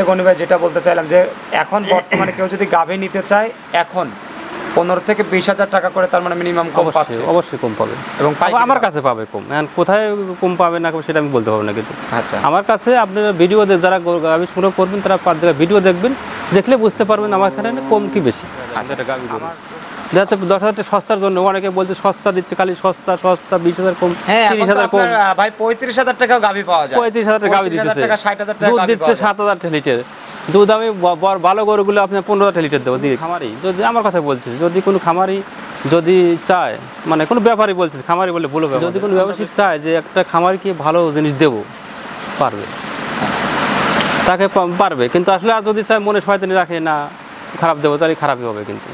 গনি ভাই যেটা বলতে চাইলাম যে এখন বর্তমানে কেউ যদি গাভী নিতে চায় এখন 15 থেকে 20,000 টাকা করে তার মানে মিনিমাম কম পাচ্ছে। অবশ্যই কম পাবে এবং আমার কাছে পাবে কম। এখন কোথায় কম পাবে না সেটা আমি বলতে পারবো না, কিন্তু আচ্ছা আমার কাছে আপনারা ভিডিও যারা গাভী সংগ্রহ করবেন তারা 5 জায়গায় ভিডিও দেখবেন, দেখলে বুঝতে পারবেন আমার এখানে কম কি বেশি। আচ্ছা এটা গাভী দেখা যাচ্ছে 10,000 সস্তার জন্য অনেকে বলছে সস্তা দিচ্ছে, খালি সস্তা সস্তা 20,000 কম, 30,000 কম। ভাই 35,000 টাকাও গাভী পাওয়া যায়, 35,000 টাকা গাভী দিতেছে, 60,000 টাকা দুধ দিচ্ছে 7,000 লিটার দুধ। আমি ভালো গরুগুলো আপনার 15,000 লিটার দেবো খামারি। যদি আমার কথা বলছি, যদি কোনো খামারি যদি চায়, মানে কোনো ব্যাপারী বলছে, খামারি বলে বলবে, যদি কোনো ব্যবসায়িক চায় যে একটা খামারিকে ভালো জিনিস দেবো, পারবে, তাকে পারবে। কিন্তু আসলে আর যদি চায় মনে শয়তানি রাখে না খারাপ দেবো, তাহলে খারাপই হবে। কিন্তু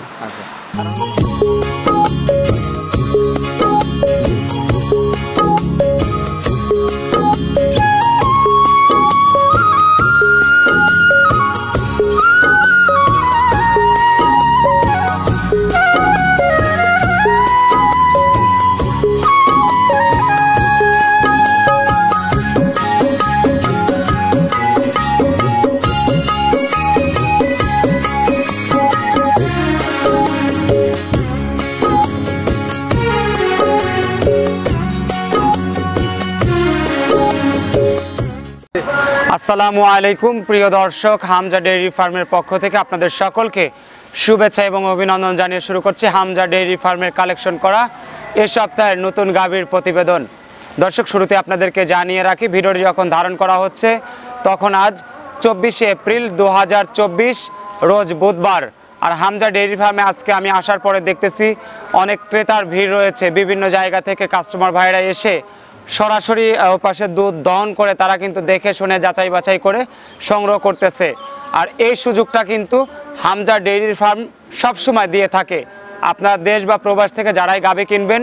আসসালামু আলাইকুম প্রিয় দর্শক, হামজা ডেইরি ফার্মের পক্ষ থেকে আপনাদের সকলকে শুভেচ্ছা এবং অভিনন্দন জানিয়ে শুরু করছি হামজা ডেইরি ফার্মের কালেকশন করা এ সপ্তাহের নতুন গাভীর প্রতিবেদন। দর্শক, শুরুতে আপনাদেরকে জানিয়ে রাখি, ভিডিওটি যখন ধারণ করা হচ্ছে তখন আজ 24শে এপ্রিল 2024 রোজ বুধবার। আর হামজা ডেইরি ফার্মে আজকে আমি আসার পরে দেখতেছি অনেক ক্রেতার ভিড় রয়েছে। বিভিন্ন জায়গা থেকে কাস্টমার ভাইরা এসে সরাসরি ওপাশে দুধ দহন করে তারা কিন্তু দেখে শুনে যাচাই বাছাই করে সংগ্রহ করতেছে। আর এই সুযোগটা কিন্তু হামজা ডেইরি ফার্ম সবসময় দিয়ে থাকে। আপনারা দেশ বা প্রবাস থেকে যারাই গাভী কিনবেন,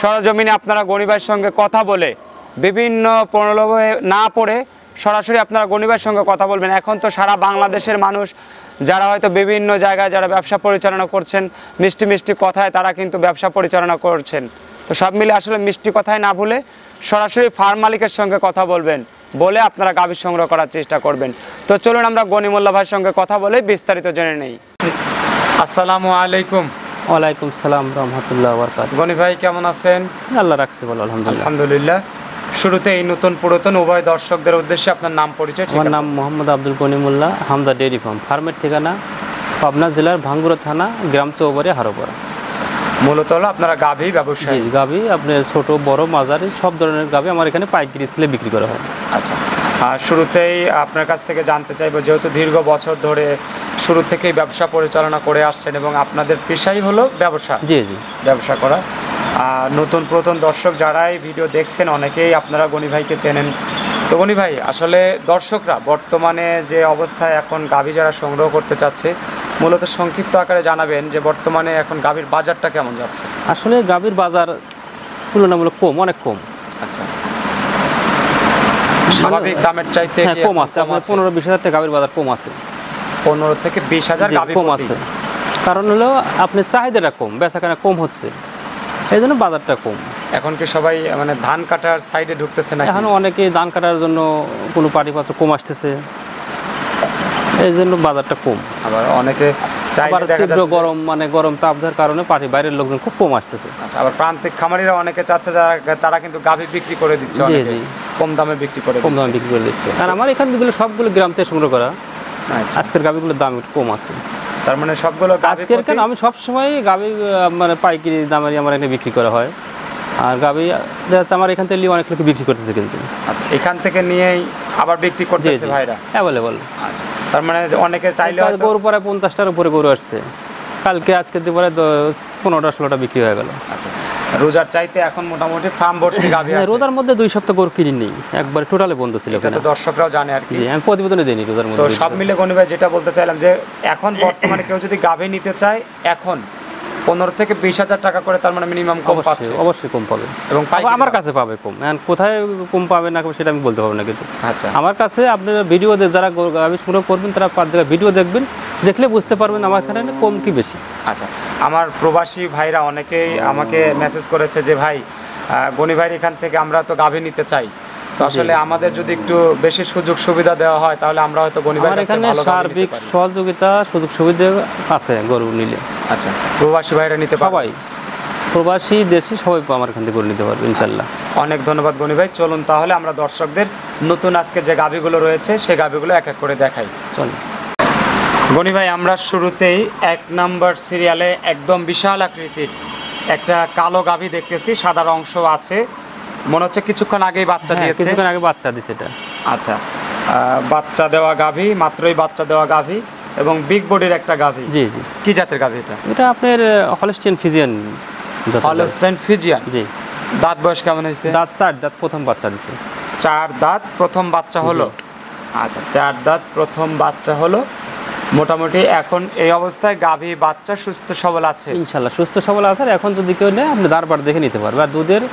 সরজমিনে আপনারা গনি ভাইয়ের সঙ্গে কথা বলে বিভিন্ন প্রলোভে না পড়ে সরাসরি আপনারা গনি ভাইয়ের সঙ্গে কথা বলবেন। এখন তো সারা বাংলাদেশের মানুষ যারা হয়তো বিভিন্ন জায়গায় যারা ব্যবসা পরিচালনা করছেন, মিষ্টি মিষ্টি কথায় তারা কিন্তু ব্যবসা পরিচালনা করছেন। তো সব মিলে আসলে মিষ্টি কথায় না ভুলে সরাসরি ফার্ম মালিকের সঙ্গে কথা বলবেন, বলে আপনারা গাভী সংগ্রহ করার চেষ্টা করবেন। তো চলুন আমরা গনিমুল্লাহ ভাইয়ের সঙ্গে কথা বলে বিস্তারিত জেনে নেই। আসসালামু আলাইকুম। ওয়ালাইকুম সালাম রহমতুল্লাহ বারাকাতুহু। গনি ভাই কেমন আছেন? আল্লাহ রাখছে ভালো, আলহামদুলিল্লাহ। আলহামদুলিল্লাহ। শুরুতে এই নতুন পুরাতন উভয় দর্শকদের উদ্দেশ্যে আপনার নাম পরিচয়। আমার নাম মোহাম্মদ আব্দুল গনিমুল্লাহ, হামজা ডেইরি ফার্ম। ফার্মের ঠিকানা পাবনা জেলার ভাঙ্গুড়া থানা, গ্রাম চৌবাড়ি, হারোপাড়া। মূলত হলো আপনারা গাভী ব্যবসায়ী? জি, গাভী আপনার ছোট বড় মাঝারি সব ধরনের গাভী আমার এখানে পাইকারি সেলে বিক্রি করা হয়। আচ্ছা, আর শুরুতেই আপনার কাছ থেকে জানতে চাইবো, যেহেতু দীর্ঘ বছর ধরে শুরু থেকেই ব্যবসা পরিচালনা করে আসছেন এবং আপনাদের পেশাই হলো ব্যবসা। জি জি, ব্যবসা করা। নতুন পুরাতন দর্শক যারাই ভিডিও দেখছেন অনেকেই আপনারা গনি ভাইকে চেনেন। তো গনি ভাই, আসলে দর্শকরা বর্তমানে যে অবস্থায় এখন গাভী যারা সংগ্রহ করতে চাচ্ছে, মূলত সংক্ষিপ্ত আকারে জানাবেন যে বর্তমানে এখন গাভীর বাজারটা কেমন যাচ্ছে? আসলে গাভীর বাজার তুলনামূলক কম, অনেক কম। আচ্ছা, স্বাভাবিক দামের চাইতে কম আছে। আপনার 15-20 হাজার টাকা গাভীর বাজার কম আছে। 15 থেকে 20,000 গাভী কম আছে। কারণ হলো আপনার চাহিদাটা কম, বেচাকেনা কম হচ্ছে, সেই জন্য বাজারটা কম। এখন কি সবাই মানে ধান কাটার সাইডে ঢুকতেছে না? এখন অনেকে ধান কাটার জন্য কোনো পাটিপত্র কম আসতেছে, এই জন্য বাজারটা কম। আবার অনেকে তীব্র গরম, মানে গরম তাপদার কারণে পাটি বাইরের লোকজন খুব কম আসতেছে। আচ্ছা, আবার প্রান্তিক খামারিরা অনেকে চাচ্ছে তারা কিন্তু গাভী বিক্রি করে দিচ্ছে, কম দামে বিক্রি করে দিচ্ছে। আর আমার এখান থেকে সবগুলো গ্রাম থেকে সংগ্রহ করা। আজকের গাভীগুলোর দাম একটু কম আছে। তার মানে সবগুলো আজকের কেন, আমি সবসময় গাভী মানে পাইকারি দামেরই আমার এখানে বিক্রি করা হয়। আর গাভী আমার এখান থেকে অনেক লোক বিক্রি করতেছে কিন্তু। আচ্ছা, এখান থেকে নিয়েই আবার বিক্রি করতেছে ভাইরা অ্যাভেলেবল। আচ্ছা, তার মানে অনেকে চাইলে গরু পরে 50টার উপরে গরু আসছে, কালকে আজকে পরে 15টা-16টা বিক্রি হয়ে গেল। আচ্ছা, রোজার চাইতে এখন মোটামুটি ফার্ম ভর্তি গাভী আছে। রোজার মধ্যে 2 সপ্তাহ গরু কিনি নেই, একবার টোটালে বন্ধ ছিল। এটা তো দর্শকরাও জানে আর কি, আমি প্রতিবেদনে দেইনি রোজার মধ্যে। তো সব মিলে গনি ভাই যেটা বলতে চাইলাম যে এখন বর্তমানে কেউ যদি গাভী নিতে চায় এখন 15 থেকে 20,000 টাকা করে তার মানে মিনিমাম কম পাচ্ছে। অবশ্যই কম পাবে এবং আমার কাছে পাবে কম। এখন কোথায় কম পাবে না সেটা আমি বলতে পারবো না, কিন্তু আচ্ছা আমার কাছে আপনারা ভিডিও যারা গাভী সংগ্রহ করবেন তারা 5 জায়গায় ভিডিও দেখবেন, দেখলে বুঝতে পারবেন আমার এখানে কম কি বেশি। আচ্ছা, আমার প্রবাসী ভাইরা অনেকেই আমাকে মেসেজ করেছে যে ভাই গনি ভাইয়ের এখান থেকে আমরা তো গাভী নিতে চাই, তো আসলে আমাদের যদি একটু বেশি সুযোগ সুবিধা দেওয়া হয় তাহলে আমরা হয়তো গনি ভাইয়ের আমার কাছ থেকে এখানে ভালো গাভী নিতে সার্বিক পারি। সহযোগিতা সুযোগ সুবিধা আছে গরু নিলে। আচ্ছা, প্রবাসী ভাইরা নিতে পারবে? সবাই প্রবাসী দেশি সবাই আমার এখান থেকে গরু নিতে পারবে ইনশাল্লাহ। অনেক ধন্যবাদ গনি ভাই। চলুন তাহলে আমরা দর্শকদের নতুন আজকে যে গাভীগুলো রয়েছে সেই গাভীগুলো এক এক করে দেখাই। চলো। গনি ভাই, আমরা শুরুতেই 1 নাম্বার সিরিয়ালে একদম বিশাল আকৃতির একটা কালো গাভী দেখতেছি, সাদার অংশ আছে, মনে হচ্ছে কিছুক্ষণ আগেই বাচ্চা হ্যাঁ, দিয়েছে। কিছুক্ষণ আগে বাচ্চা দিছে এটা। আচ্ছা, বাচ্চা দেওয়া গাভী, মাত্রই বাচ্চা দেওয়া গাভী এবং বিগ বডির একটা গাভী। জি জি, কি জাতের গাভী এটা? এটা আপনার হলস্টিয়ান ফিজিয়ান। Holstein Friesian. জি। দাঁত বয়স কেমন হয়েছে? দাঁত 4 দাঁত, প্রথম বাচ্চা দিছে। 4 দাঁত, প্রথম বাচ্চা হলো। আচ্ছা, 4 দাঁত, প্রথম বাচ্চা হলো। মোটামুটি এখন এই অবস্থায় গাভী বাচ্চা সুস্থ সবল আছে ইনশাল্লাহ, সুস্থ সবল আছে। আর এখন যদি কেউ নেয় আপনি দাঁড় দেখে নিতে পারবে। আর দুধের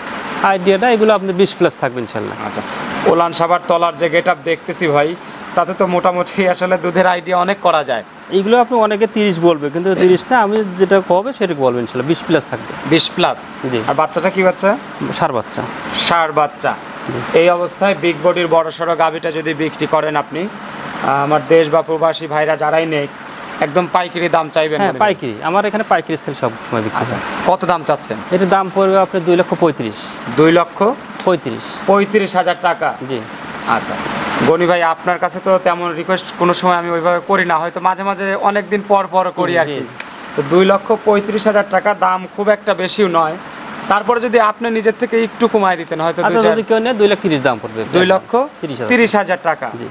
আইডিয়াটা এগুলো আপনি 20+ থাকবে ইনশাল্লাহ। আচ্ছা, ওলান সাবার তলার যে গেটআপ দেখতেছি ভাই, তাতে তো মোটামুটি আসলে দুধের আইডিয়া অনেক করা যায়। এইগুলো আপনি অনেকে 30 বলবে, কিন্তু 30 না, আমি যেটা কবে সেটা বলবো ইনশাল্লাহ 20+ থাকবে। 20+। জি। আর বাচ্চাটা কি বাচ্চা? ষাঁড় বাচ্চা। ষাঁড় বাচ্চা। এই অবস্থায় বিগ বডির বড় সড়ো গাভীটা যদি বিক্রি করেন আপনি, আমার দেশ বা প্রবাসী ভাইরা যারাই নেই, একদম পাইকারি দাম চাইবেন? হ্যাঁ, পাইকারি। আমার এখানে পাইকারি সেল সব সময় বিক্রি আচ্ছা, হয়। কত দাম চাচ্ছেন? এটার দাম পড়বে আপনার 2,35,000। 2,35,000 35,000 টাকা। জি। আচ্ছা গনি ভাই, আপনার কাছে তো তেমন রিকোয়েস্ট কোনো সময় আমি ওইভাবে করি না, হয়তো মাঝে মাঝে অনেক দিন পর পর করি আর কি। জি। তো 2,35,000 টাকা দাম খুব একটা বেশিও নয়, তারপরে যদি আপনি নিজের থেকে একটু কমায় দিতেন হয়তো আচ্ছা, যদি কেউ নেয় 2,30,000 দাম পড়বে। 2,30,000 টাকা। জি।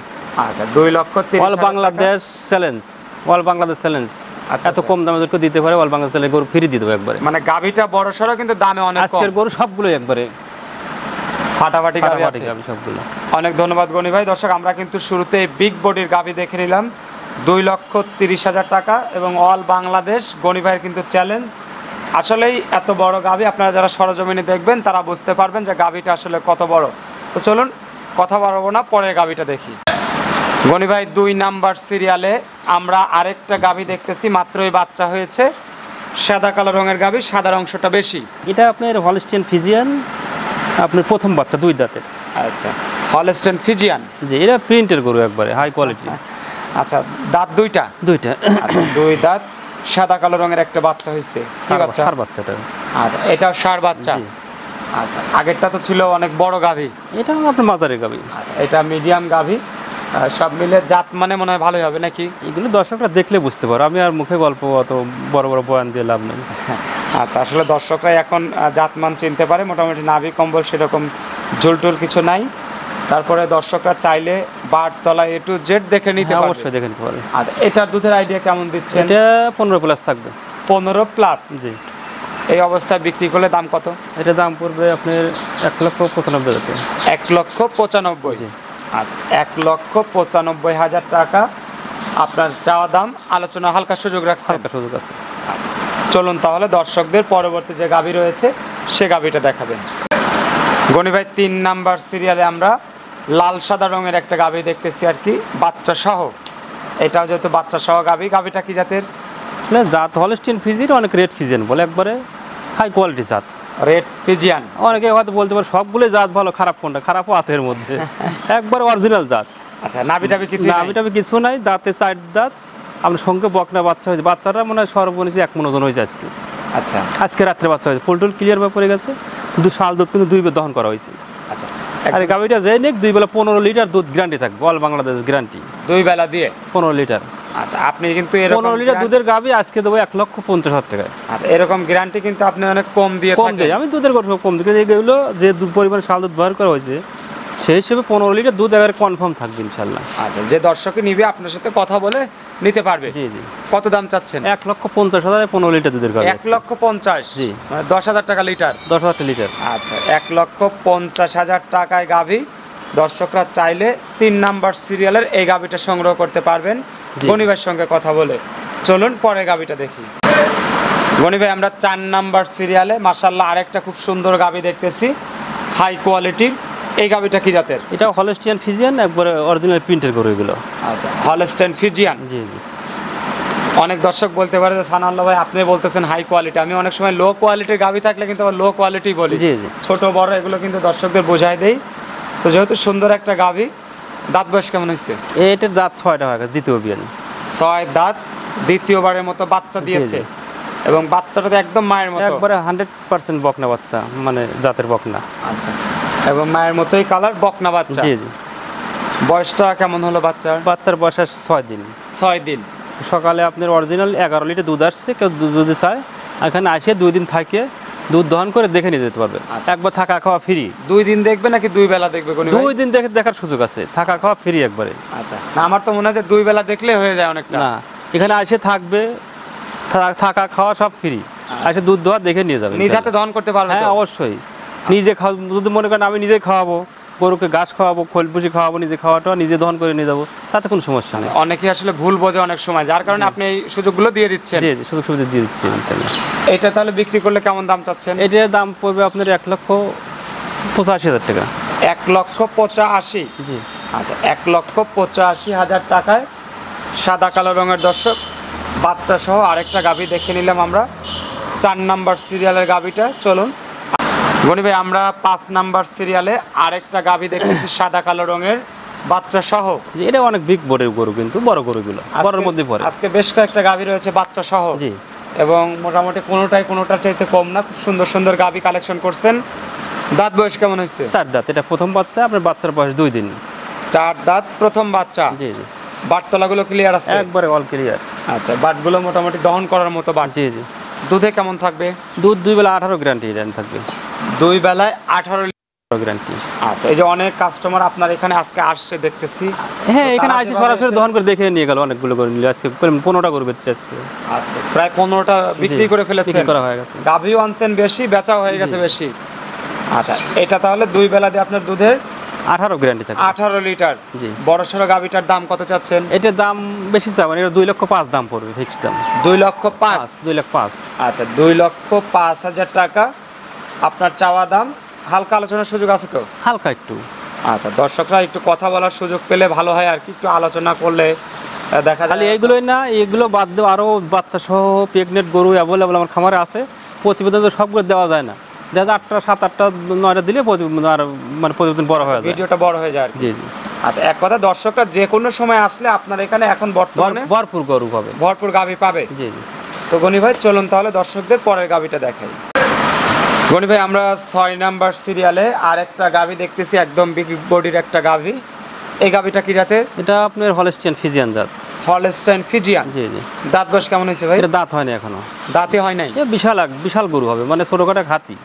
আচ্ছা, 2,30,000 all Bangladesh challenge, all Bangladesh challenge. আচ্ছা, এত কম দামে যদি দিতে পারে অল বাংলাদেশ চ্যালেঞ্জ গরু ফ্রি দিয়ে দেবো একবারে। মানে গাভীটা বড় সড়ো কিন্তু দামে অনেক কম। আজকের গরু সবগুলো একবারে ফাটাফাটি গাভী ফাটাফাটি আছে। গাভী সবগুলো। অনেক ধন্যবাদ গনি ভাই। দর্শক, আমরা কিন্তু শুরুতে বিগ বডির গাভী দেখে নিলাম 2,30,000 টাকা এবং অল বাংলাদেশ গনি ভাইয়ের কিন্তু চ্যালেঞ্জ। আসলেই এত বড় গাভী আপনারা যারা সরজমিনে দেখবেন তারা বুঝতে পারবেন যে গাভীটা আসলে কত বড়। তো চলুন কথা বাড়াবো না, পরের গাভীটা দেখি। গনি ভাই, 2 নাম্বার সিরিয়ালে আমরা আরেকটা গাভী দেখতেছি, মাত্রই বাচ্চা হয়েছে, সাদা কালো রঙের গাভী, সাদার অংশটা বেশি। এটা আপনার হলস্টিয়ান ফিজিয়ান, আপনার প্রথম বাচ্চা 2 দাঁতের। আচ্ছা, হলস্টেইন ফিজিয়ান। জি, এটা প্রিন্টের গরু একবারে হাই কোয়ালিটি। আচ্ছা, দাঁত দুইটা? 2টা। আচ্ছা, 2 দাঁত, সাদা কালো রঙের একটা বাচ্চা হয়েছে। কি বাচ্চা? ষাঁড় বাচ্চাটা। আচ্ছা, এটাও ষাঁড় বাচ্চা। জি। আচ্ছা, আগেরটা তো ছিল অনেক বড় গাভী। এটা আপনার মাজারের গাভী। আচ্ছা, এটা মিডিয়াম গাভী। সব মিলে জাত মানে মনে হয় ভালোই হবে নাকি? এগুলো দর্শকরা দেখলে বুঝতে পারো, আমি আর মুখে গল্প অত বড় বড় বয়ান দিয়ে লাভ নেই। আচ্ছা, আসলে দর্শকরা এখন জাতমান চিনতে পারে, মোটামুটি নাভি কম্বল সেরকম ঝুলটুল কিছু নাই। তারপরে দর্শকরা চাইলে বার তলা A to Z দেখে নিতে পারবে। অবশ্যই দেখে নিতে পারে। আচ্ছা, এটার দুধের আইডিয়া কেমন দিচ্ছেন? এটা 15+ থাকবে। 15+। জি। এই অবস্থায় বিক্রি করলে দাম কত? এটা দাম পড়বে আপনার 1,95,000 টাকা। 1,95,000। জি। আচ্ছা, 1,95,000 টাকা আপনার চাওয়া দাম, আলোচনা হালকা সুযোগ রাখছেন? হালকা সুযোগ আছে। আচ্ছা, চলুন তাহলে দর্শকদের পরবর্তী যে গাভী রয়েছে সে গাভীটা দেখাবেন। গনি ভাই, 3 নাম্বার সিরিয়ালে আমরা লাল সাদা রঙের একটা গাভী দেখতেছি আর কি, বাচ্চা সহ। এটাও যেহেতু বাচ্চা সহ গাভী, গাভীটা কি জাতের? জাত হলস্টিয়ান ফিজির, অনেক রেড ফিজিয়ান বলে, একবারে হাই কোয়ালিটি জাত। Red Friesian. অনেকে হয়তো বলতে পারে সবগুলো জাত ভালো, খারাপ কোনটা? খারাপও আছে এর মধ্যে। একবার অরিজিনাল জাত। আচ্ছা, নাভি টাভি কিছু? নাভি টাভি কিছু নাই, দাঁতে 4 দাঁত। আপনার সঙ্গে বকনা বাচ্চা হয়েছে, বাচ্চাটা মনে হয় সর্বনিম্ন 1 মন ওজন হয়েছে আজকে। আচ্ছা, আজকে রাত্রে বাচ্চা হয়েছে, ফুলটুল ক্লিয়ার ভাবে পড়ে গেছে। শাল দুধ কিন্তু 2 বার দহন করা হয়েছে। আচ্ছা, আর এই গাভীটা যে নেক 2 বেলা 15 লিটার দুধ গ্যারান্টি থাকবে, অল বাংলাদেশ গ্যারান্টি। 2 বেলা দিয়ে 15 লিটার। আচ্ছা, আপনি কিন্তু এরকম 15 লিটার দুধের গাভী আজকে দেবো 1,50,000 টাকায়। আচ্ছা, এরকম গ্যারান্টি কিন্তু আপনি অনেক কম দিয়ে কম থাকেন। দেয়, আমি দুধের গল্প কম দিই, এগুলো যে দুধ পরিমাণ শাল দুধ ব্যবহার করা হয়েছে সেই হিসেবে 15 লিটার দুধ একেবারে কনফার্ম থাকবে ইনশাল্লাহ। আচ্ছা, যে দর্শকে নিবে আপনার সাথে কথা বলে নিতে পারবে। জি জি। কত দাম চাচ্ছেন? 1,50,000 15 লিটার দুধের গাভী। 1,50,000? জি। মানে 10,000 টাকা লিটার? 10,000 লিটার। আচ্ছা, 1,50,000 টাকায় গাভী। দর্শকরা চাইলে 3 নাম্বার সিরিয়ালের এই গাভীটা সংগ্রহ করতে পারবেন গনি ভাইয়ের সঙ্গে কথা বলে। চলুন পরে গাভীটা দেখি। গনি ভাই, আমরা 4 নাম্বার সিরিয়ালে মাশাআল্লাহ আরেকটা খুব সুন্দর গাভী দেখতেছি, হাই কোয়ালিটির। এই গাভীটা কি জাতের? এটা হলস্টিয়ান ফিজিয়ান, একবারে অরিজিনাল প্রিন্টের গরু এগুলো। আচ্ছা, হলস্টেইন ফিজিয়ান। জি জি। অনেক দর্শক বলতে পারে যে সানাল্লাহ ভাই আপনি বলতেছেন হাই কোয়ালিটি, আমি অনেক সময় লো কোয়ালিটির গাভী থাকলে কিন্তু আবার লো কোয়ালিটি বলি। জি জি। ছোট বড় এগুলো কিন্তু দর্শকদের বোঝাই দেই। তো যেহেতু সুন্দর একটা গাভী, দাঁত বয়স কেমন হয়েছে? এটার দাঁত 6টা হয়ে গেছে, দ্বিতীয় বিয়ান। 6 দাঁত, দ্বিতীয়বারের মতো বাচ্চা দিয়েছে। জি। এবং বাচ্চাটা তো একদম মায়ের মতো, একবারে 100% বকনা বাচ্চা, মানে জাতের বকনা। আচ্ছা, এবং মায়ের মতোই কালার, বকনা বাচ্চা। জি জি। বয়সটা কেমন হলো বাচ্চার? বাচ্চার বয়স 6 দিন। 6 দিন। সকালে আপনার অরিজিনাল 11 লিটার দুধ আসছে, কেউ দুধ যদি চায় এখানে আসে 2 দিন থাকে দুধ দহন করে দেখে নিয়ে যেতে পারবে। আচ্ছা। একবার থাকা খাওয়া ফ্রি। 2 দিন দেখবে নাকি 2 বেলা দেখবে কোন? 2 দিন দেখার সুযোগ আছে, থাকা খাওয়া ফ্রি একবারে। আচ্ছা, না আমার তো মনে হয় যে 2 বেলা দেখলে হয়ে যায় অনেকটা। না, এখানে আসে থাকবে, থাকা খাওয়া সব ফ্রি। আসে দুধ দোয়া দেখে নিয়ে যাবে। নিজ হাতে দহন করতে পারবে হ্যাঁ তো? অবশ্যই। নিজে খাওয়া, যদি মনে করেন আমি নিজে খাওয়াবো, গরুকে ঘাস খাওয়াবো, খোল ভুসি খাওয়াবো, নিজে খাওয়াটা নিজে দহন করে নিয়ে যাবো, তাতে কোনো সমস্যা নেই। অনেকেই আসলে ভুল বোঝে অনেক সময়, যার কারণে আপনি এই সুযোগগুলো দিয়ে দিচ্ছেন। জি জি, সুযোগ সুবিধা দিয়ে দিচ্ছি ইনশাআল্লাহ। এটা তাহলে বিক্রি করলে কেমন দাম চাচ্ছেন? এটার দাম পড়বে আপনার 1,85,000 টাকা। 1,85,000? জি। আচ্ছা, 1,85,000 টাকায় সাদা কালো রঙের দর্শক বাচ্চা সহ আরেকটা গাভী দেখে নিলাম আমরা। 4 নাম্বার সিরিয়ালের গাভীটা, চলুন গনি ভাই, আমরা 5 নাম্বার সিরিয়ালে আরেকটা গাভী দেখতেছি সাদা কালো রঙের বাচ্চা সহ। জি, এটা অনেক বিগ বড়ের গরু, কিন্তু বড় গরুগুলো বড়ের মধ্যে পড়ে। আজকে বেশ কয়েকটা গাভী রয়েছে বাচ্চা সহ। জি। এবং মোটামুটি কোনোটার চাইতে কম না, খুব সুন্দর সুন্দর গাভী কালেকশন করছেন। দাঁত বয়স কেমন হয়েছে? 4 দাঁত। এটা প্রথম বাচ্চা, আপনার বাচ্চার বয়স 2 দিন। 4 দাঁত, প্রথম বাচ্চা। জি জি। বাটতলাগুলো ক্লিয়ার আছে? একবারে অল ক্লিয়ার। আচ্ছা, বাটগুলো মোটামুটি দহন করার মতো বাট। জি জি। দুধে কেমন থাকবে? দুধ 2 বেলা 18 গ্যারান্টি থাকবে। 2 বেলায় 18 গ্যারান্টি। আচ্ছা, এই যে অনেক কাস্টমার আপনার এখানে আজকে আসছে দেখতেছি। হ্যাঁ, তো এখানে তারা আসি যেভাবে সরাসরি এসে- দহন করে দেখে নিয়ে গেল অনেকগুলো করে নিলে। আজকে 15টা করে বেচছে আজকে। আজকে প্রায় 15টা বিক্রি জি, করে ফেলেছেন। বিক্রি করা হয়ে গেছে। গাভীও আনছেন বেশি, বেচাও হয়ে গেছে জি। বেশি। আচ্ছা, এটা তাহলে 2 বেলা দিয়ে আপনার দুধের 18 গ্যারান্টি থাকবে। 18 লিটার। জি। বড় সড়ো গাভীটার দাম কত চাচ্ছেন? এটার দাম বেশি চাবেন, এটা 2,05,000 দাম পড়বে, ফিক্সড দাম। 2,05,000? 2,05,000। আচ্ছা, 2,05,000 টাকা আপনার চাওয়া দাম। হালকা আলোচনার সুযোগ আছে তো? হালকা একটু। আচ্ছা, দর্শকরা একটু কথা বলার সুযোগ পেলে ভালো হয় আর কি, একটু আলোচনা করলে দেখা খালি যায়। এইগুলোই না, এগুলো বাদ দিয়ে আরও বাচ্চা সহ প্রেগনেন্ট গরু অ্যাভেলেবল আমার খামারে আছে। প্রতিবেদন তো সবগুলো দেওয়া যায় না, দেখা যায় 8টা 7-8টা 9টা দিলে আর মানে প্রতিবেদন বড় হয়ে যায়। ভিডিওটা বড় হয়ে যায় আর কি। জি জি। আচ্ছা, এক কথা দর্শকরা যে কোনো সময় আসলে আপনার এখানে এখন বর্তমানে ভরপুর গরু পাবে। ভরপুর গাভী পাবে। জি জি। তো গনি ভাই, চলুন তাহলে দর্শকদের পরের গাভীটা দেখাই। গনি ভাই, আমরা 6 নাম্বার সিরিয়ালে আরেকটা গাভী দেখতেছি, একদম বিগ বডির একটা গাভী। এই গাভীটা কি জাতের? এটা আপনার হলস্টিয়ান ফিজিয়ান জাত। Holstein Friesian. জি জি। দাঁত বয়স কেমন হয়েছে ভাই? এটা দাঁত হয়নি এখনো। দাঁতে হয় নাই? এ বিশাল গরু হবে, মানে ছোটখাটো হাতি।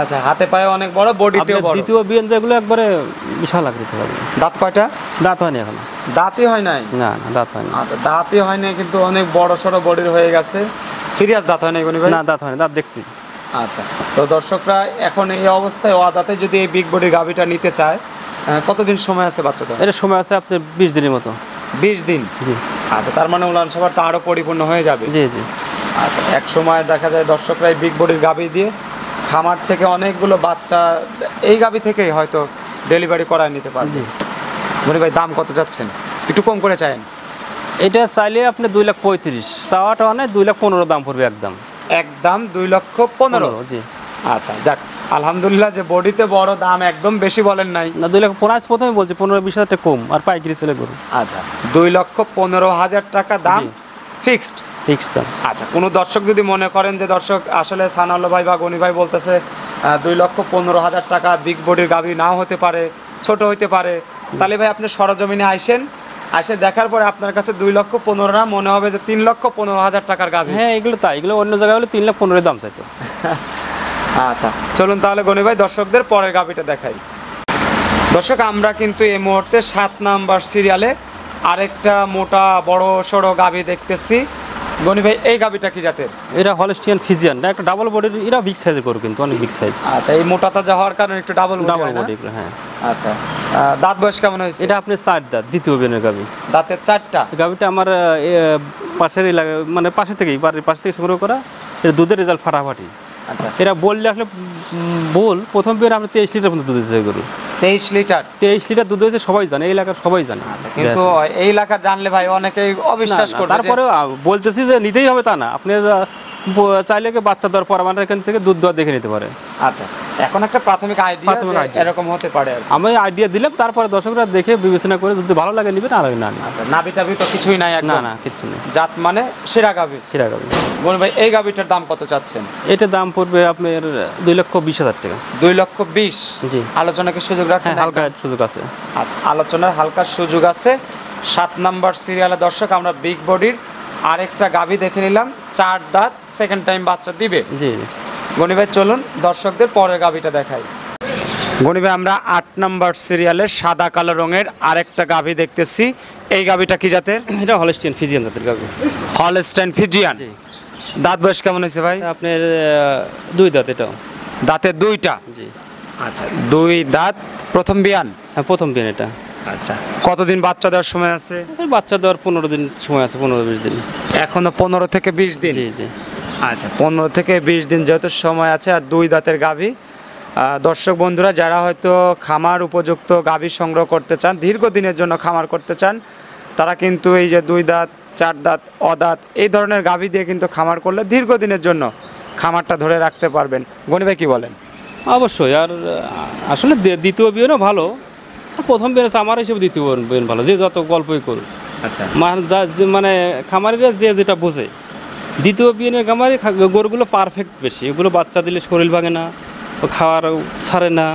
আচ্ছা, হাতে পায়ে অনেক বড়, বডিতেও আপনার বড়। দ্বিতীয় বিয়ান যেগুলো একবারে বিশাল আকৃতি হবে। দাঁত কয়টা? দাঁত হয়নি এখনো। দাঁতই হয় নাই? না না, দাঁত হয়নি। আচ্ছা, দাঁতই হয় নাই, কিন্তু অনেক বড় সড়ো বডির হয়ে গেছে। সিরিয়াস দাঁত হয় নাই গনি ভাই? না, দাঁত হয়নি, দাঁত দেখছি। আচ্ছা, তো দর্শকরা এখন এই অবস্থায় দাঁতে যদি এই বিগ বডির গাভীটা নিতে চায়, কতদিন সময় আছে বাচ্চাটা? এটা সময় আছে আপনার 20 দিনের মতো। 20 দিন? জি আচ্ছা, তার মানে উলান সবার তো আরো পরিপূর্ণ হয়ে যাবে। জি জি। আচ্ছা, এক সময় দেখা যায় দর্শকরা এই বিগ বডির গাভী দিয়ে খামার থেকে অনেকগুলো বাচ্চা এই গাভী থেকেই হয়তো ডেলিভারি করায় নিতে পারবে। জি। গনি ভাই, দাম কত চাচ্ছেন? একটু কম করে চাইেন। এটা চাইলে আপনি 2,35,000, চাওয়াটা অনেক 2,15,000 দাম পড়বে একদম। একদম 2,15,000? জি। আচ্ছা, যাক আলহামদুলিল্লাহ যে বডিতে বড়, দাম একদম বেশি বলেন নাই। না, 2,15,000 প্রথমে বলছি, 15-20,000 টাকা কম, আর পাইকারি ছেলে গরু। আচ্ছা, 2,15,000 টাকা দাম জি। ফিক্সড? ফিক্সড দাম। আচ্ছা, কোনো দর্শক যদি মনে করেন যে দর্শক আসলে সানাউল্লাহ ভাই বা গনি ভাই বলতেছে 2,15,000 টাকা, বিগ বডির গাভী নাও হতে পারে, ছোট হইতে পারে, তাহলে ভাই আপনি সরজমিনে আইসেন, আসে দেখার পরে আপনার কাছে 2,15,000 না মনে হবে যে 3,15,000 টাকার গাভী। হ্যাঁ, এগুলো তাই, এগুলো অন্য জায়গায় হলে 3,15,000 দাম চাইতো। আচ্ছা, চলুন তাহলে গনি ভাই দর্শকদের পরের গাভীটা দেখাই। দর্শক, আমরা কিন্তু এই মুহূর্তে 7 নাম্বার সিরিয়ালে আরেকটা মোটা বড় সড়ো গাভী দেখতেছি। গনি ভাই, এই গাভীটা কি জাতের? এটা হলস্টিয়ান ফিজিয়ান, না একটা ডাবল বডির, এরা বিগ সাইজের গরু, কিন্তু অনেক বিগ সাইজ। আচ্ছা, এই মোটা তাজা হওয়ার কারণে একটু ডাবল বডি এগুলো, হ্যাঁ। আচ্ছা, দাঁত বয়স কেমন হয়েছে? এটা আপনি 4 দাঁত, দ্বিতীয় বিয়ানের গাভী। দাঁতের 4টা? গাভীটা আমার পাশের এলাকা, মানে পাশে থেকেই, বাড়ির পাশ থেকে সংগ্রহ করা। এটা দুধের রেজাল্ট ফাটাফাটি। আচ্ছা, এরা বললে আসলে বল, প্রথম বিয়ার আমরা 23 লিটার মতো দুধ দিয়েছে গরু। 23 লিটার? 23 লিটার দুধ হয়েছে, সবাই জানে, এই এলাকার সবাই জানে। আচ্ছা, কিন্তু এই এলাকার জানলে ভাই অনেকেই অবিশ্বাস করবে। তারপরে বলতেছি যে নিতেই হবে তা না, আপনি চাইলে কি বাচ্চা দেওয়ার পর আমাদের এখান থেকে দুধ দেওয়া দেখে নিতে পারে। আচ্ছা, এখন একটা প্রাথমিক আইডিয়া এরকম হতে পারে আর কি। আমি আইডিয়া দিলাম, তারপরে দর্শকরা দেখে বিবেচনা করে যদি ভালো লাগে নিবে, না লাগে না নিবে। আচ্ছা, নাভি টাভি তো কিছুই নাই না একদম? না কিছু নেই, জাত মানে সেরা গাভী। সেরা গাবি। গনি ভাই এই গাভীটার দাম কত চাচ্ছেন? এটার দাম পড়বে আপনার 2,20,000 টাকা। 2,20,000? জি। আলোচনা কি সুযোগ রাখছেন? হ্যাঁ, হালকা সুযোগ আছে। আচ্ছা, আলোচনার হালকা সুযোগ আছে। 7 নাম্বার সিরিয়ালে দর্শক আমরা বিগ বডির আরেকটা গাভী দেখে নিলাম, 4 দাঁত, সেকেন্ড টাইম বাচ্চা দিবে। জি। গনি ভাই চলুন দর্শকদের পরের গাভীটা দেখাই। গনি ভাই আমরা 8 নাম্বার সিরিয়ালের সাদা কালো রঙের আরেকটা গাভী দেখতেছি। এই গাভীটা কি জাতের? এটা হলস্টিয়ান ফিজিয়ান জাতের গাবি। Holstein Friesian. জি। দাঁত বয়স কেমন হয়েছে ভাই? আপনার 2 দাঁত এটাও। দাঁতে 2টা? জি। আচ্ছা, 2 দাঁত, প্রথম বিয়ান? হ্যাঁ, প্রথম বিয়ান এটা। আচ্ছা, কতদিন বাচ্চা দেওয়ার সময় আছে? বাচ্চা দেওয়ার 15 দিন সময় আছে, 15-20 দিন। এখনো 15 থেকে 20 দিন? জি জি। আচ্ছা, 15 থেকে 20 দিন যেহেতু সময় আছে, আর 2 দাঁতের গাভী। দর্শক বন্ধুরা যারা হয়তো খামার উপযুক্ত গাভী সংগ্রহ করতে চান, দীর্ঘদিনের জন্য খামার করতে চান, তারা কিন্তু এই যে 2 দাঁত, 4 দাঁত, অদাঁত এই ধরনের গাভী দিয়ে কিন্তু খামার করলে দীর্ঘদিনের জন্য খামারটা ধরে রাখতে পারবেন। গনি ভাই কি বলেন? অবশ্যই। আর আসলে দ্বিতীয় বিয়ানও ভালো, আর প্রথম বিয়ান আমার হিসেবে দ্বিতীয় বিয়ান ভালো, যে যত গল্পই করুক। আচ্ছা, মানে খামারিরা যে যেটা বোঝে, দ্বিতীয় বিয়ানের খামারি গরুগুলো পারফেক্ট বেশি। এগুলো বাচ্চা দিলে শরীর ভাঙে না, ও খাওয়ার ছাড়ে না,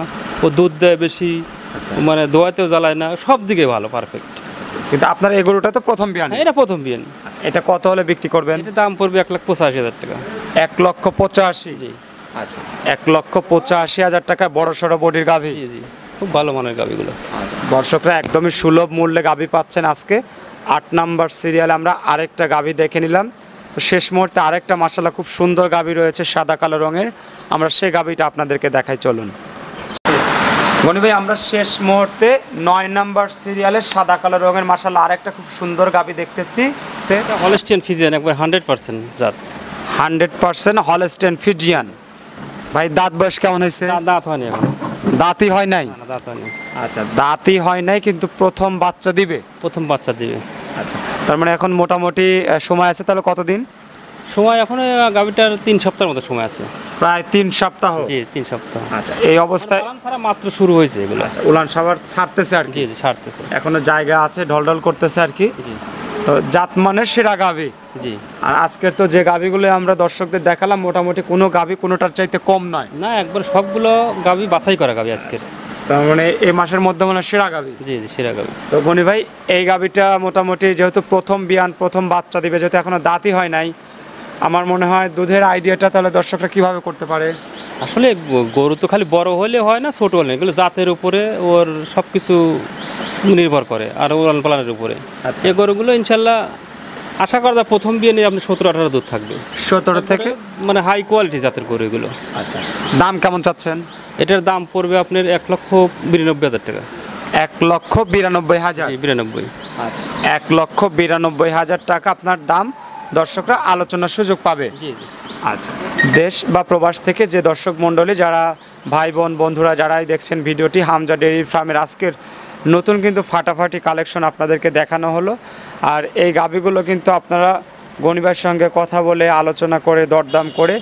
ও দুধ দেয় বেশি, আচ্ছা। মানে দোয়াতেও জ্বালায় না, সব দিকে ভালো, পারফেক্ট। কিন্তু আপনার এই গরুটা তো প্রথম বিয়ান। হ্যাঁ, এটা প্রথম বিয়ান। এটা কত হলে বিক্রি করবেন? এটা দাম পড়বে 1,85,000 টাকা। 1,85,000? জি আচ্ছা, 1,85,000 টাকা বড় সড়ো বডির গাভী। জি জি, খুব ভালো মানের গাভিগুলো। দর্শকরা একদমই সুলভ মূল্যে গাভী পাচ্ছেন আজকে। 8 নাম্বার সিরিয়ালে আমরা আরেকটা গাভী দেখে নিলাম। তো শেষ মুহূর্তে আরেকটা মাশাআল্লাহ খুব সুন্দর গাভী রয়েছে সাদা কালো রঙের, আমরা সেই গাভীটা আপনাদেরকে দেখাই, চলুন। গনি ভাই আমরা শেষ মুহূর্তে 9 নাম্বার সিরিয়ালে সাদা কালো রঙের মাশাআল্লাহ আরেকটা খুব সুন্দর গাভী দেখতেছি। হলস্টিয়ান ফিজিয়ান, একবার 100% জাত। 100% হলস্টাইন ফিজিয়ান। ভাই দাঁত বয়স কেমন হয়েছে? দাঁত হয়নি এখন। দাঁতই হয় নাই? না, দাঁত হয়নি। আচ্ছা, দাঁতই হয় নাই কিন্তু প্রথম বাচ্চা দিবে? প্রথম বাচ্চা দিবে। আচ্ছা, তার মানে এখন মোটামুটি সময় আছে, তাহলে কতদিন সময়? এখন গাভিটার 3 সপ্তাহের মতো সময় আছে। প্রায় 3 সপ্তাহ? জি, 3 সপ্তাহ। আচ্ছা, এই অবস্থায় উলান ছাড়া মাত্র শুরু হয়েছে এগুলো। আচ্ছা, উলান সাবার ছাড়তেছে আর জি কি? জি, ছাড়তেছে। এখনো জায়গা আছে, ঢলঢল করতেছে আর কি। জি তো জাত মানের সেরা গাভী। জি। আর আজকের তো যে গাভীগুলো আমরা দর্শকদের দেখালাম, মোটামুটি কোনো গাভী কোনোটার চাইতে কম নয়। না, একবার সবগুলো গাভি বাছাই করা গাভি আজকের। তার মানে এই মাসের মধ্যে মনে হয় সেরা গাভী। জি জি, সেরা গাভি। তো গনি ভাই এই গাভীটা মোটামুটি যেহেতু প্রথম বিয়ান, প্রথম বাচ্চা দিবে, যেহেতু এখনো দাঁতই হয় নাই, আমার মনে হয় দুধের আইডিয়াটা তাহলে দর্শকরা কিভাবে করতে পারে? আসলে গরু তো খালি বড় হলে হয় না, ছোট হলে, এগুলো জাতের উপরে ওর সব কিছু নির্ভর করে, আর উলান পালানের উপরে। আচ্ছা। এই গরুগুলো ইনশাল্লাহ আশা করা যায় প্রথম বিয়ে নিয়ে আপনি 17-18 দুধ থাকবে। 17 থেকে? মানে হাই কোয়ালিটি জাতের গরু এগুলো। আচ্ছা, দাম কেমন চাচ্ছেন? এটার দাম পড়বে আপনার 1,92,000 টাকা। 1,92,000? 92। আচ্ছা, 1,92,000 টাকা আপনার দাম। দর্শকরা আলোচনার সুযোগ পাবে? জি জি। আচ্ছা, দেশ বা প্রবাস থেকে যে দর্শক মণ্ডলী, যারা ভাই বোন বন্ধুরা যারাই দেখছেন ভিডিওটি, হামজা ডেইরি ফার্মের আজকের নতুন কিন্তু ফাটাফাটি কালেকশন আপনাদেরকে দেখানো হলো। আর এই গাভীগুলো কিন্তু আপনারা গনিবার সঙ্গে কথা বলে আলোচনা করে দরদাম করে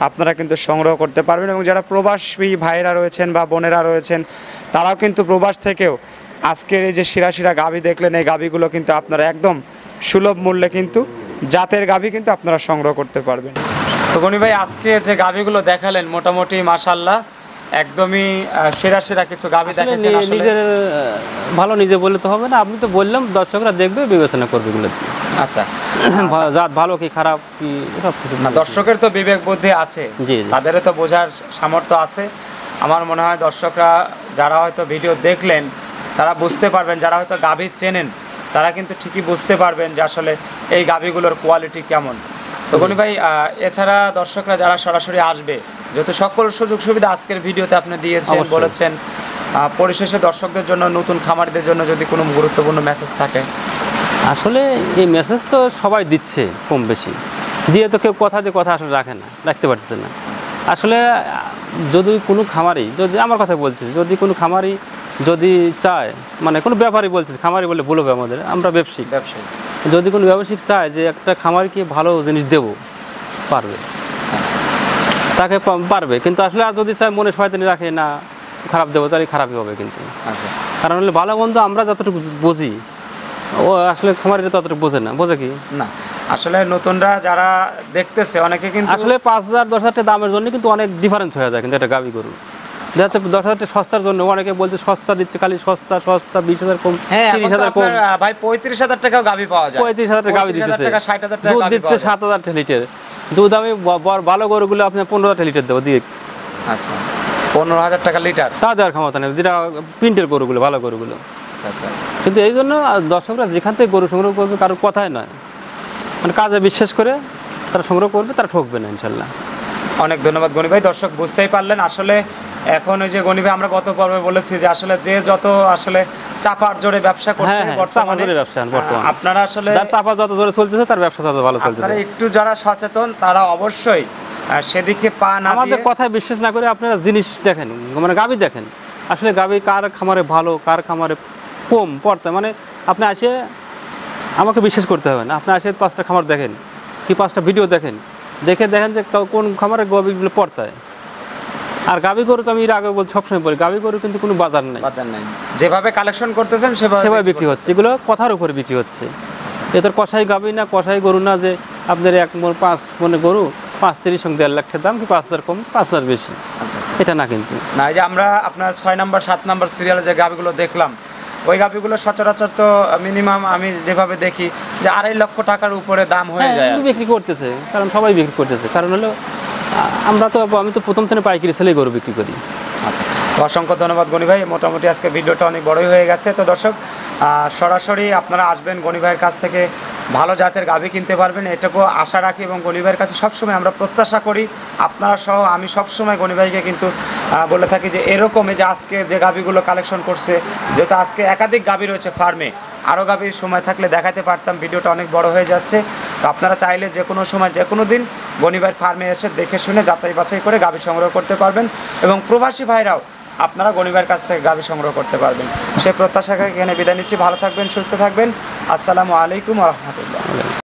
আপনারা কিন্তু সংগ্রহ করতে পারবেন। এবং যারা প্রবাসী ভাইয়েরা রয়েছেন বা বোনেরা রয়েছেন, তারাও কিন্তু প্রবাস থেকেও আজকের এই যে শিরা শিরা গাভী দেখলেন, এই গাভীগুলো কিন্তু আপনারা একদম সুলভ মূল্যে কিন্তু জাতের গাভী কিন্তু আপনারা সংগ্রহ করতে পারবেন। তো গনি ভাই আজকে যে গাভীগুলো দেখালেন মোটামুটি মাশাআল্লাহ একদমই সেরা সেরা কিছু গাভী দেখাচ্ছেন। আসলে নিজের ভালো নিজে বললে তো হবে না, আপনি তো বললাম, দর্শকরা দেখবে, বিবেচনা করবে এগুলো। আচ্ছা, জাত ভালো কি খারাপ কি সব কিছু। না, দর্শকের তো বিবেক বুদ্ধি আছে, জি জি। তাদেরও তো বোঝার সামর্থ্য আছে। আমার মনে হয় দর্শকরা যারা হয়তো ভিডিও দেখলেন তারা বুঝতে পারবেন, যারা হয়তো গাভী চেনেন তারা কিন্তু ঠিকই বুঝতে পারবেন যে আসলে এই গাভীগুলোর কোয়ালিটি কেমন। তো গনি ভাই এছাড়া দর্শকরা যারা সরাসরি আসবে, যেহেতু সকল সুযোগ সুবিধা আজকের ভিডিওতে আপনি দিয়েছেন, অবশ্যই। বলেছেন, পরিশেষে দর্শকদের জন্য, নতুন খামারিদের জন্য যদি কোনো গুরুত্বপূর্ণ মেসেজ থাকে? আসলে এই মেসেজ তো সবাই দিচ্ছে কম বেশি, দিয়ে তো কেউ কথা দিয়ে কথা আসলে রাখে না, রাখতে পারতেছে না। আসলে যদি কোনো খামারি, যদি আমার কথা বলছি, যদি কোনো খামারি যদি চায়, মানে কোনো ব্যাপারী বলছে, খামারি বলে ভুল হবে আমাদের, আমরা ব্যবসায়ী, যদি কোনো ব্যবসায়িক চায় যে একটা খামারিকে ভালো জিনিস দেবো, পারবে। তাকে পারবে, কিন্তু আসলে আর যদি চায় মনে শয়তানি রাখে না খারাপ দেবো, তাহলে খারাপই হবে কিন্তু। আচ্ছা, কারণ হলে ভালো বন্ধু আমরা যতটুকু বুঝি, ও আসলে খামারিরা ততটুকু বোঝে না। বোঝে কি না আসলে নতুনরা যারা দেখতেছে অনেকে কিন্তু আসলে 5,000 10,000 টাকা দামের জন্য কিন্তু অনেক ডিফারেন্স হয়ে যায় কিন্তু এটা গাভী গরু। দেখা যাচ্ছে 10,000 টাকা সস্তার জন্য অনেকে বলছে সস্তা দিচ্ছে, খালি সস্তা সস্তা, 20,000 কম, হ্যাঁ, এখন তো 30,000 কম, আপনার ভাই 35,000 টাকাও গাভী পাওয়া যায়। 35,000 টাকা গাভী 35,000 দিতেছে, টাকা 60,000 টাকা দুধ গাভী দিচ্ছে পাওয়া যায়। 7,000 টাকা লিটার দুধ। আমি ভালো গরুগুলো আপনার 15,000 টাকা লিটার দেবো দিয়ে, আচ্ছা 15,000 টাকা লিটার। তা দেওয়ার ক্ষমতা নেই যেটা প্রিন্টের গরুগুলো, ভালো গরুগুলো। আচ্ছা আচ্ছা, কিন্তু এই জন্য দর্শকরা যেখান থেকে গরু সংগ্রহ করবে কারোর কথাই নয়, মানে কাজে বিশ্বাস করে তারা সংগ্রহ করবে, তারা ঠকবে না ইনশাল্লাহ। অনেক ধন্যবাদ গনি ভাই। দর্শক বুঝতেই পারলেন আসলে এখন ওই যে গনি ভাই আমরা গত পর্বে বলেছি যে আসলে যে যত আসলে চাপার জোরে ব্যবসা করছে হ্যাঁ, বর্তমানে চাপার জোরে ব্যবসা বর্তমানে। আপনারা আসলে যার চাপা যত জোরে চলতেছে তার ব্যবসা তত ভালো চলতেছে। আপনারা একটু যারা সচেতন তারা অবশ্যই সেদিকে পা না আমাদের দিয়ে কথায় বিশ্বাস না করে আপনারা জিনিস দেখেন, মানে গাভী দেখেন, আসলে গাভী কার খামারে ভালো কার খামারে কম পড়তে, মানে আপনি আসে আমাকে বিশ্বাস করতে হবে না, আপনি আসে 5টা খামার দেখেন কি 5টা ভিডিও দেখেন, দেখেন যে কোন খামারে গাভীগুলো পড়তায়। আর গাভী গরু তো আমি এর আগে বলছি, সবসময় বলি গাভী গরু কিন্তু কোনো বাজার নেই, বাজার নাই, যেভাবে কালেকশন করতেছেন সেভাবে বিক্রি হচ্ছে, এগুলো কথার উপরে বিক্রি হচ্ছে। এ তোর কষাই গাভী না, কষাই গরু না যে আপনার 1 মণ 5 মণে গরু 35 সঙ্গে 1.5 লাখ টাকা দাম, কি 5,000 কম 5,000 বেশি, আচ্ছা আচ্ছা, এটা না কিন্তু। না এই যে আমরা আপনার 6 নাম্বার 7 নাম্বার সিরিয়ালে যে গাভিগুলো দেখলাম ওই গাভিগুলো সচরাচর তো মিনিমাম আমি যেভাবে দেখি যে 2.5 লক্ষ টাকার উপরে দাম হয়ে যায়। কিন্তু বিক্রি করতেছে, কারণ সবাই বিক্রি করতেছে, কারণ হলো আমি তো প্রথম থেকে পাইকারি সেলেই গরু বিক্রি করি। আচ্ছা, তো অসংখ্য ধন্যবাদ গনি ভাই। মোটামুটি আজকে ভিডিওটা অনেক বড়ই হয়ে গেছে। তো দর্শক সরাসরি আপনারা আসবেন গনি ভাইয়ের কাছ থেকে ভালো জাতের গাভী কিনতে পারবেন, এটুকু আশা রাখি এবং গনি ভাইয়ের কাছে সবসময় আমরা প্রত্যাশা করি, আপনারা সহ আমি সবসময় গনি ভাইকে কিন্তু বলে থাকি যে এরকমই যে আজকে যে গাভীগুলো কালেকশন করছে, যেহেতু আজকে একাধিক গাভী রয়েছে ফার্মে, আরও গাভীর সময় থাকলে দেখাতে পারতাম, ভিডিওটা অনেক বড় হয়ে যাচ্ছে। তো আপনারা চাইলে যে কোনো সময় যে কোনো দিন গনি ভাইয়ের ফার্মে এসে দেখে শুনে যাচাই বাছাই করে গাভী সংগ্রহ করতে পারবেন এবং প্রবাসী ভাইরাও আপনারা গনি ভাইয়ের কাছ থেকে গাভী সংগ্রহ করতে পারবেন। সেই প্রত্যাশাকে এখানে বিদায় নিচ্ছি। ভালো থাকবেন, সুস্থ থাকবেন। আসসালামু আলাইকুম ওয়া রাহমাতুল্লাহ।